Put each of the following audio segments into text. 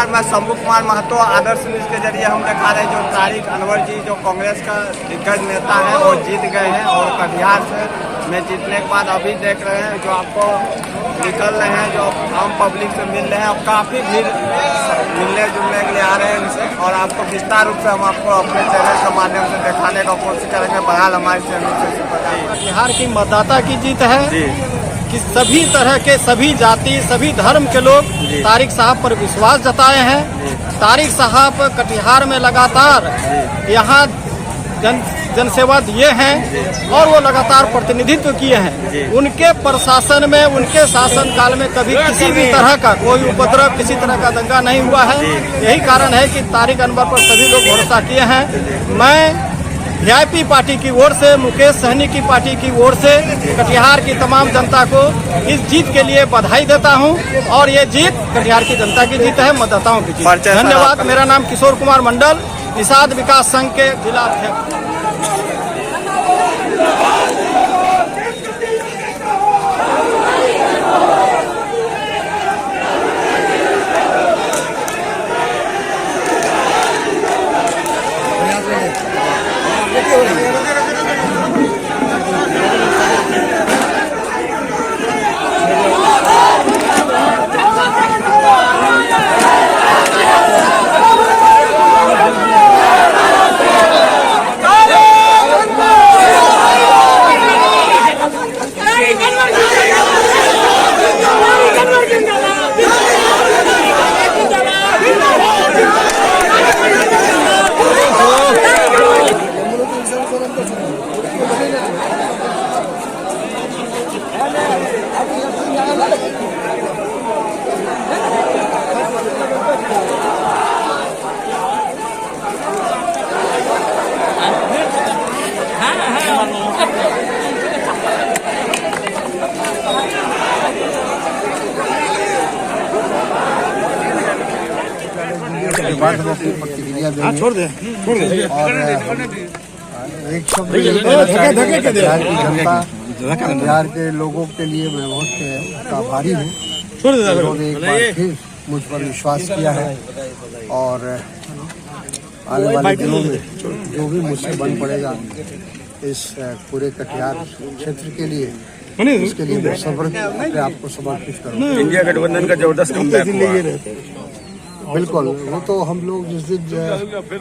नमस्कार, मैं शंभू कुमार महतो आदर्श न्यूज के जरिए हम दिखा रहे हैं जो तारिक अनवर जी जो कांग्रेस का दिग्गज नेता है वो जीत गए हैं और कटिहार से में जीतने के बाद अभी देख रहे हैं जो आपको निकल रहे हैं जो आम पब्लिक से मिल रहे हैं और काफ़ी भीड़ मिलने जुलने के लिए आ रहे हैं इनसे और आपको विस्तार रूप से हम आपको अपने चैनल के माध्यम से दिखाने का कोशिश करेंगे। बहरहाल हमारे चैनल से कटिहार की मतदाता की जीत है कि सभी तरह के सभी जाति सभी धर्म के लोग तारिक साहब पर विश्वास जताए हैं। तारिक साहब कटिहार में लगातार यहाँ जनसेवा दिए हैं और वो लगातार प्रतिनिधित्व किए हैं। उनके प्रशासन में उनके शासनकाल में कभी किसी भी तरह का कोई उपद्रव किसी तरह का दंगा नहीं हुआ है। यही कारण है कि तारिक अनवर पर सभी लोग भरोसा किए हैं। मैं वीआईपी पार्टी की ओर से मुकेश सहनी की पार्टी की ओर से कटिहार की तमाम जनता को इस जीत के लिए बधाई देता हूं और ये जीत कटिहार की जनता की जीत है, मतदाताओं की जीत। धन्यवाद। मेरा नाम किशोर कुमार मंडल, निषाद विकास संघ के जिला अध्यक्ष। प्रतिक्रिया देंगे छोड़ दे और एक शब्द बिहार की जनता बिहार के लोगों के लिए मैं बहुत आभारी हूँ। उन्होंने एक बार फिर मुझ पर विश्वास किया है और आने वाले दिनों में जो भी मुझसे बन पड़ेगा इस पूरे कटिहार क्षेत्र के लिए उसके लिए मैं अपने आप को समर्पित करूँगा। इंडिया गठबंधन का जबरदस्त कमबैक हुआ। बिल्कुल, वो तो हम लोग जिस दिन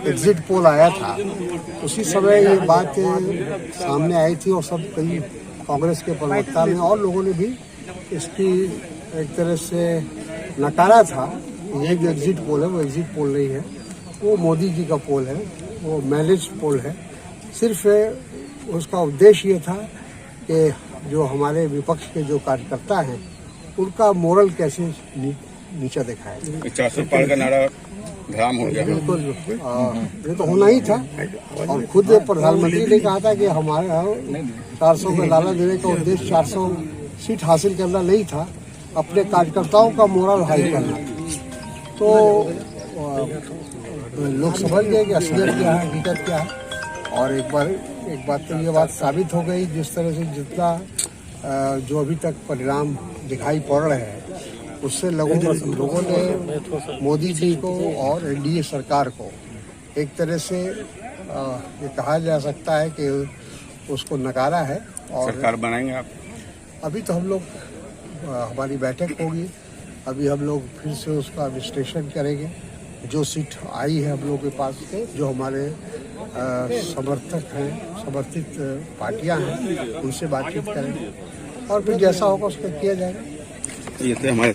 एग्जिट पोल आया था उसी समय ये बात सामने आई थी और सब कई कांग्रेस के प्रवक्ता में और लोगों ने भी इसकी एक तरह से नकारा था। ये जो एग्जिट पोल है वो एग्जिट पोल नहीं है, वो मोदी जी का पोल है, वो मैनेज पोल है। सिर्फ उसका उद्देश्य ये था कि जो हमारे विपक्ष के जो कार्यकर्ता हैं उनका मोरल कैसे नीचा दिखाया। 400 पार का नारा भ्राम हो गया। बिल्कुल, ये तो होना ही था और खुद प्रधानमंत्री ने कहा था कि हमारे 400 का लाला देने का उद्देश्य 400 सीट हासिल करना नहीं था, अपने कार्यकर्ताओं का मोरल हाई करना। तो लोग समझ गए कि असलियत क्या है, हकीकत क्या है और एक बात तो ये बात साबित हो गई जिस तरह से जितना जो अभी तक परिणाम दिखाई पड़ रहे हैं उससे लोगों ने मोदी जी को और एनडीए सरकार को एक तरह से ये कहा जा सकता है कि उसको नकारा है। और सरकार बनाएंगे आप? अभी तो हम लोग हमारी बैठक होगी, अभी हम लोग फिर से उसका विश्लेषण करेंगे। जो सीट आई है हम लोग के पास के जो हमारे समर्थक हैं, समर्थित पार्टियां हैं, उनसे बातचीत करेंगे और फिर जैसा होगा उसका किया जाएगा। ये थे हमारे